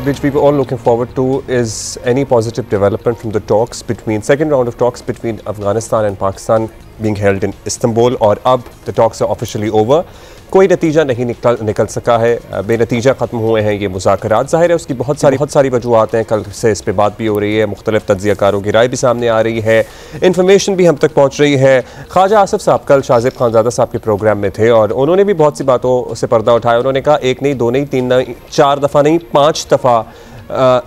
which we were all looking forward to is any positive development from the talks between second round of talks between Afghanistan and Pakistan being held in Istanbul, और अब the talks are officially over. कोई नतीजा नहीं निकल सका है, बेनतीजा ख़त्म हुए हैं ये मुज़ाकरात। ज़ाहिर है उसकी बहुत सारी वजूहात हैं, कल से इस पर बात भी हो रही है, मुख्तलिफ तज्ज़ियाकारों की राय भी सामने आ रही है, इन्फॉर्मेशन भी हम तक पहुँच रही है। ख्वाजा आसिफ साहब कल शाज़िब खानज़ादा साहब के प्रोग्राम में थे और उन्होंने भी बहुत सी बातों से पर्दा उठाया। उन्होंने कहा एक नहीं, दो नहीं, तीन नहीं, 4 दफ़ा नहीं, 5 दफ़ा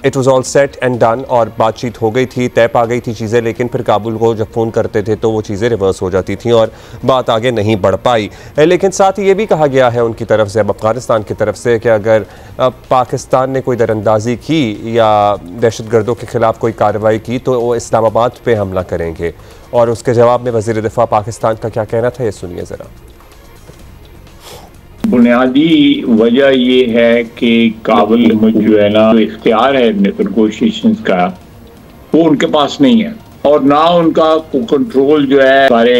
it was all set and done और बातचीत हो गई थी, तय पा गई थी चीज़ें, लेकिन फिर काबुल को जब फ़ोन करते थे तो वो चीज़ें रिवर्स हो जाती थी और बात आगे नहीं बढ़ पाई। लेकिन साथ ही ये भी कहा गया है उनकी तरफ से, अब अफ़गानिस्तान की तरफ से, कि अगर पाकिस्तान ने कोई दरअंदाज़ी की या दहशतगर्दों के ख़िलाफ़ कोई कार्रवाई की तो वो इस्लामाबाद पर हमला करेंगे। और उसके जवाब में वज़ीर दिफ़ा पाकिस्तान का क्या कहना था, ये सुनिए ज़रा। बुनियादी वजह ये है कि काबुल में जो है ना इख्तियार है नेगोशिएशंस का, वो उनके पास नहीं है और ना उनका कंट्रोल जो है सारे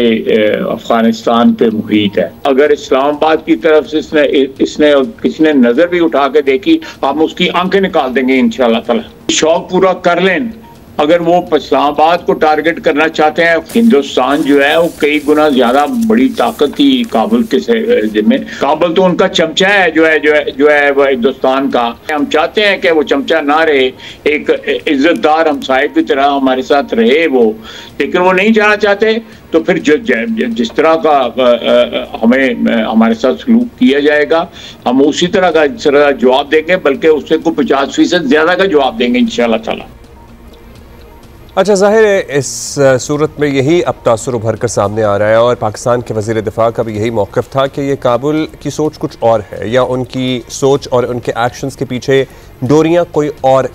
अफगानिस्तान पे मुहित है। अगर इस्लामाबाद की तरफ से इसने किसी ने नजर भी उठा के देखी, हम उसकी आंखें निकाल देंगे इंशाल्लाह ताला। शौक पूरा कर लें। अगर वो इस्लामाबाद को टारगेट करना चाहते हैं, हिंदुस्तान जो है वो कई गुना ज्यादा बड़ी ताकत थी काबुल के जिम्मे। काबुल तो उनका चमचा है जो है वो हिंदुस्तान का। हम चाहते हैं कि वो चमचा ना रहे, एक इज्जतदार हमसाये की तरह हमारे साथ रहे वो, लेकिन वो नहीं जाना चाहते। तो फिर जिस तरह का हमें हमारे साथ सलूक किया जाएगा, हम उसी तरह का जवाब देंगे, बल्कि उससे को 50% ज्यादा का जवाब देंगे इंशाल्लाह ताला। अच्छा, ज़ाहिर है इस सूरत में यही अब तासुर उभर कर सामने आ रहा है और पाकिस्तान के वज़ीर दिफ़ा का भी यही मौक़िफ़ था कि ये काबुल की सोच कुछ और है, या उनकी सोच और उनके एक्शंस के पीछे डोरियां कोई और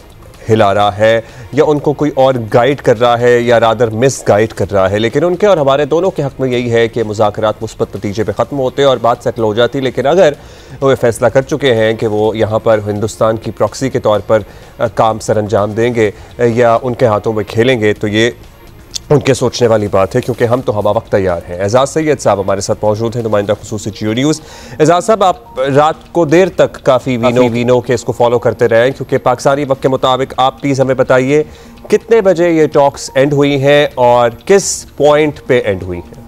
हिला रहा है, या उनको कोई और गाइड कर रहा है, या रादर मिस गाइड कर रहा है। लेकिन उनके और हमारे दोनों के हक़ में यही है कि मुज़ाकरात मुस्बत नतीजे पे ख़त्म होते और बात सेटल हो जाती। लेकिन अगर वो फैसला कर चुके हैं कि वो यहाँ पर हिंदुस्तान की प्रॉक्सी के तौर पर काम सर अंजाम देंगे या उनके हाथों में खेलेंगे, तो ये उनके सोचने वाली बात है, क्योंकि हम तो हवा वक्त तैयार हैं। एजाज़ सैयद साहब हमारे साथ मौजूद हैं, नुमाइंदा खुसूसी जियो न्यूज़। एजाज़ साहब, आप रात को देर तक काफ़ी वीनो के इसको फॉलो करते रहे, क्योंकि पाकिस्तानी वक्त के मुताबिक आप प्लीज़ हमें बताइए कितने बजे ये टॉक्स एंड हुई हैं और किस पॉइंट पे एंड हुई हैं?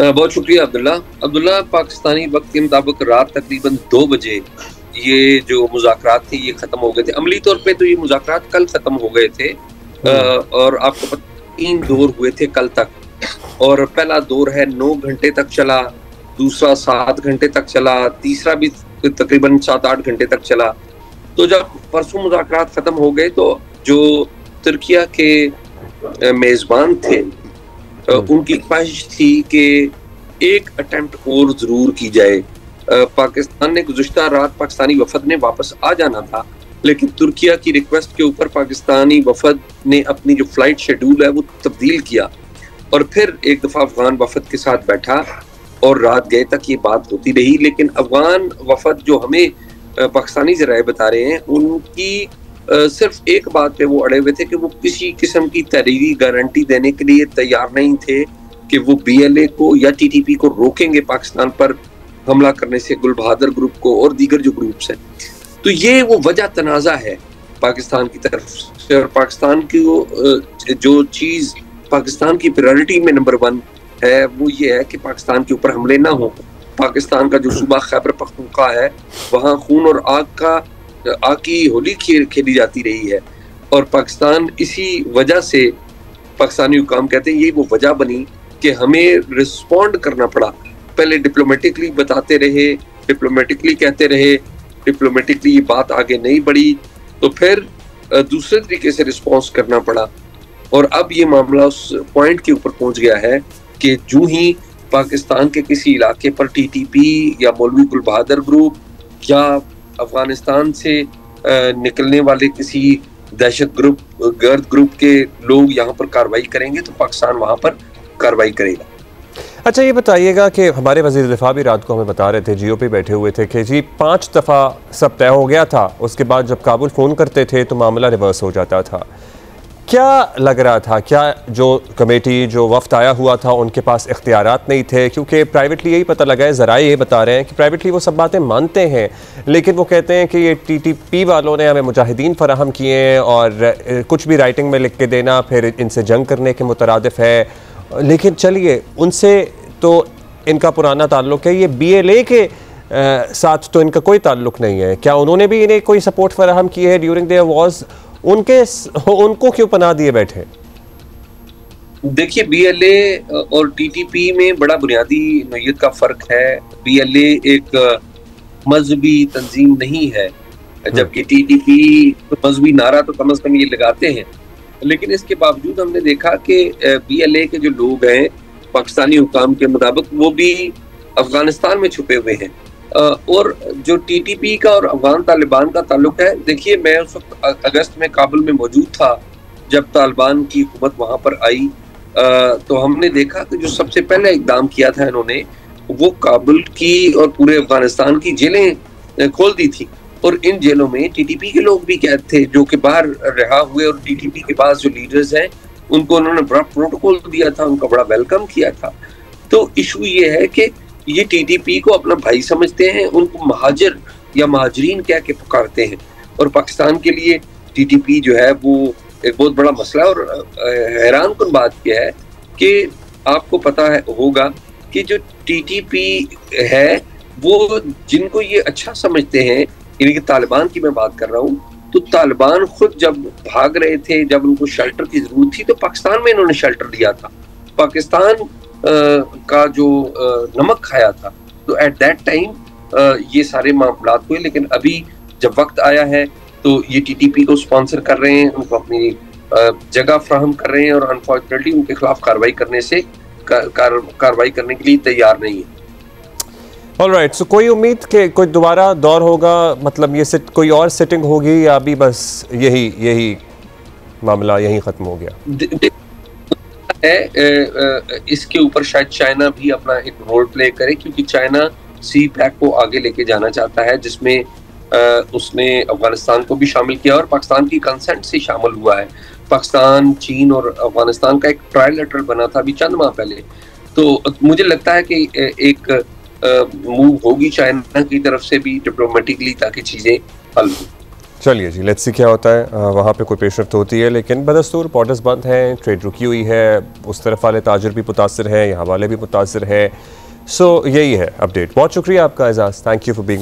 बहुत शुक्रिया अब्दुल्ला। पाकिस्तानी वक्त के मुताबिक रात तकरीबन 2 बजे ये जो मुज़ाकरात थे ये ख़त्म हो गए थे। अमली तौर पे तो ये मुज़ाकरात कल ख़त्म हो गए थे और आपको पता 3 दौर हुए थे कल तक, और पहला दौर है 9 घंटे तक चला, दूसरा 7 घंटे तक चला, तीसरा भी तकरीबन 7-8 घंटे तक चला। तो जब परसों मुज़ाकरात ख़त्म हो गए तो जो तुर्किया के मेज़बान थे उनकी ख्वाहिश थी कि एक अटेम्प्ट और ज़रूर की जाए। पाकिस्तान ने गुज़िश्ता रात पाकिस्तानी वफद ने वापस आ जाना था, लेकिन तुर्किया की रिक्वेस्ट के ऊपर पाकिस्तानी वफद ने अपनी जो फ्लाइट शेड्यूल है वो तब्दील किया और फिर एक दफ़ा अफगान वफद के साथ बैठा और रात गए तक ये बात होती रही। लेकिन अफगान वफद जो हमें पाकिस्तानी ज़राए बता रहे हैं, उनकी सिर्फ एक बात पे वो अड़े हुए थे कि वो किसी किस्म की तहरीरी गारंटी देने के लिए तैयार नहीं थे कि वो BLA को या TTP को रोकेंगे पाकिस्तान पर हमला करने से, गुल बहादुर ग्रुप को और दीगर जो ग्रुप्स हैं। तो ये वो वजह तनाज़ा है पाकिस्तान की तरफ से, और पाकिस्तान की जो चीज़ पाकिस्तान की प्रायोरिटी में नंबर 1 है वो ये है कि पाकिस्तान के ऊपर हमले ना हो। पाकिस्तान का जो सूबा खैबर पख्तूनख्वा है, वहाँ खून और आग की होली खेली जाती रही है, और पाकिस्तान इसी वजह से पाकिस्तानी हुकाम कहते हैं यही वो वजह बनी कि हमें रिस्पॉन्ड करना पड़ा। पहले डिप्लोमेटिकली बताते रहे, डिप्लोमेटिकली कहते रहे, डिप्लोमेटिकली ये बात आगे नहीं बढ़ी, तो फिर दूसरे तरीके से रिस्पॉन्स करना पड़ा। और अब ये मामला उस पॉइंट के ऊपर पहुंच गया है कि जो ही पाकिस्तान के किसी इलाके पर TTP या मौलवी गुल बहादुर ग्रुप या अफगानिस्तान से निकलने वाले किसी दहशत गर्द ग्रुप के लोग यहाँ पर कार्रवाई करेंगे तो पाकिस्तान वहाँ पर कार्रवाई करेगा। अच्छा, ये बताइएगा कि हमारे वज़ीर दिफ़ा भी रात को हमें बता रहे थे, जियो पे बैठे हुए थे, कि जी 5 दफ़ा सब तय हो गया था, उसके बाद जब काबुल फ़ोन करते थे तो मामला रिवर्स हो जाता था। क्या लग रहा था, क्या जो कमेटी जो वफ्द आया हुआ था उनके पास इख्तियारात नहीं थे? क्योंकि प्राइवेटली यही पता लगा है, ज़राए ये बता रहे हैं कि प्राइवेटली वो सब बातें मानते हैं, लेकिन वो कहते हैं कि ये TTP वालों ने हमें मुजाहिदीन फराहम किए हैं और कुछ भी राइटिंग में लिख के देना फिर इनसे जंग करने के मुतरादिफ है। लेकिन चलिए, उनसे तो इनका पुराना ताल्लुक़ है, ये BLA के साथ तो इनका कोई ताल्लुक़ नहीं है। क्या उन्होंने भी इन्हें कोई सपोर्ट फराहम की है ड्यूरिंग देयर वॉर्स? उनको क्यों पनाह दिए बैठे? देखिए, BLA और TTP में बड़ा बुनियादी नोयत का फ़र्क है। BLA एक मजहबी तंजीम नहीं है, जबकि TTP मजहबी नारा तो कम से कम ये लगाते हैं। लेकिन इसके बावजूद हमने देखा कि BLA के जो लोग हैं, पाकिस्तानी हुकाम के मुताबिक, वो भी अफगानिस्तान में छुपे हुए हैं। और जो TTP का और अफगान तालिबान का ताल्लुक है, देखिए मैं उस वक्त अगस्त में काबुल में मौजूद था जब तालिबान की हुकूमत वहाँ पर आई। तो हमने देखा कि जो सबसे पहले इकदाम किया था इन्होंने, वो काबुल की और पूरे अफगानिस्तान की जेलें खोल दी थी। और इन जेलों में TTP के लोग भी कैद थे जो कि बाहर रहा हुए, और TTP के पास जो लीडर्स हैं उनको उन्होंने बड़ा प्रोटोकॉल दिया था, उनका बड़ा वेलकम किया था। तो इशू ये है कि ये TTP को अपना भाई समझते हैं, उनको महाजिर या महाजरीन कह के पुकारते हैं। और पाकिस्तान के लिए TTP जो है वो एक बहुत बड़ा मसला है। और हैरान कुन बात यह है कि आपको पता है होगा कि जो TTP है वो जिनको ये अच्छा समझते हैं, यानी कि तालिबान की मैं बात कर रहा हूँ, तो तालिबान खुद जब भाग रहे थे, जब उनको शेल्टर की जरूरत थी, तो पाकिस्तान में इन्होंने शेल्टर दिया था, पाकिस्तान का जो नमक खाया था। तो एट दैट टाइम ये सारे मामला हुए। लेकिन अभी जब वक्त आया है तो ये TTP को स्पॉन्सर कर रहे हैं, उनको अपनी जगह फ्राहम कर रहे हैं, और अनफॉर्चुनेटली उनके खिलाफ कार्रवाई करने से कार्रवाई करने के लिए तैयार नहीं है। ऑलराइट, सो कोई उम्मीद कि कोई दोबारा दौर होगा, मतलब ये कोई और सेटिंग होगी, या अभी बस यही मामला यही खत्म हो गया है? इसके ऊपर शायद चाइना भी अपना एक रोल प्ले करे, क्योंकि चाइना CPEC को आगे लेके जाना चाहता है, जिसमें उसने अफगानिस्तान को भी शामिल किया और पाकिस्तान की कंसेंट से शामिल हुआ है। पाकिस्तान, चीन और अफगानिस्तान का एक ट्रायलैटरल बना था अभी चंद माह पहले। तो मुझे लगता है कि एक मूव होगी चाइना की तरफ से भी डिप्लोमेटिकली, ताकि चीज़ें हल हों। चलिए जी, लेट्स सी क्या होता है। वहाँ पे कोई पेशरफ्त होती है, लेकिन बदस्तूर बॉर्डर्स बंद हैं, ट्रेड रुकी हुई है, उस तरफ वाले ताजिर भी मुतासर हैं, यहाँ वाले भी मुतासर हैं। सो यही है अपडेट। बहुत शुक्रिया आपका एजाज़, थैंक यू फॉर बीइंग